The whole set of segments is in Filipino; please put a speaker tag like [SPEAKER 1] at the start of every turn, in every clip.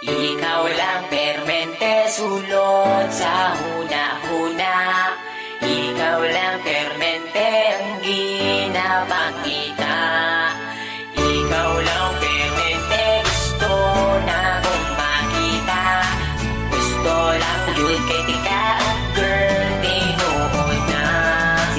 [SPEAKER 1] Ikaw lang permente sulot sa huna-huna. Ikaw lang permente ang ginapakita. Ikaw lang permente gusto na kong makita. Gusto lang yun kay tika, girl, tinuod na.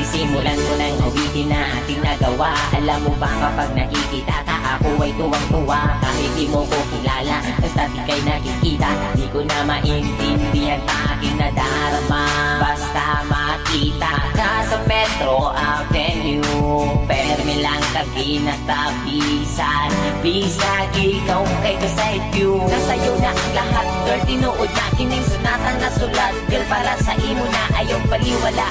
[SPEAKER 1] Sisimulan ko ng awitin na ating nagawa. Alam mo ba kapag nakikita ka, ako ay tuwang-tuwa. Kahit di mo ko kilala, basta di kay nakikita. Di ko na maintindihan pa aking nadarama. Basta makita ka sa Metro Avenue, permi lang kabinatapisan. Bisag ikaw kay kasay view. Nasa'yo na ang lahat, girl, tinuod na kining sunatan na sulat. Girl, para sa imo na ayaw paliwala.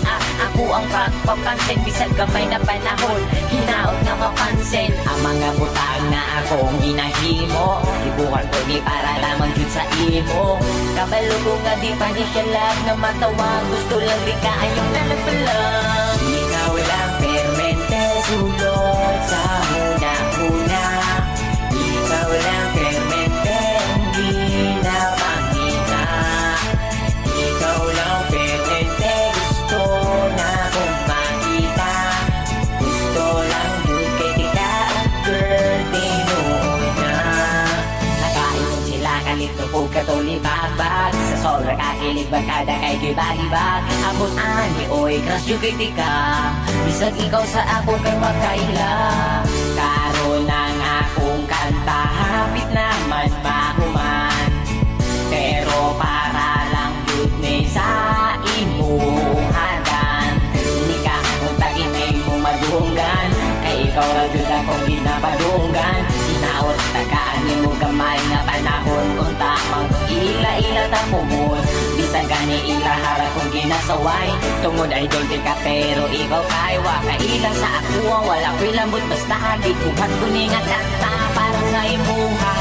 [SPEAKER 1] Ako ang pagpapansin, bisag kamay na panahon, hinaot na mapansin ang mga butang na akong ginahimo. Ibukan ko ni para lamang yun sa imo. Kabalo ko nga di pa ni siya lag na matawa. Gusto lang di ka ayong nalapalag. Ikaw lang permente sulot sa huna-huna. Ikaw lang permente ang ginapakita. Ikaw lang permente gusto na kong makita. Gusto lang yun kay tika, girl, tinuod na. Nakain sila kalito po katulibag-bag. Sa sobra kakilig bagkada kay gibag-ibag. Abot ani oy crush yung kay tika. Bisag ikaw sa ako kay makaila. Karon ang akong kanta, hapit naman mahuman. Pero para lang yun ni sa imuhadan. Hindi ka kung taginay mo madunggan. Kay ikaw lang yun akong ginapadunggan. Sinaot tagaan mo gamay na panahon. Kung tamang ila-ila tapumon. Bisag gani ilahara kong ginasaway. Tungod ay dolce ka pero ikaw kay wakailang sa ako. Wala ko'y lambot basta di kuhat ko ni nga kanta. Parang nga imuha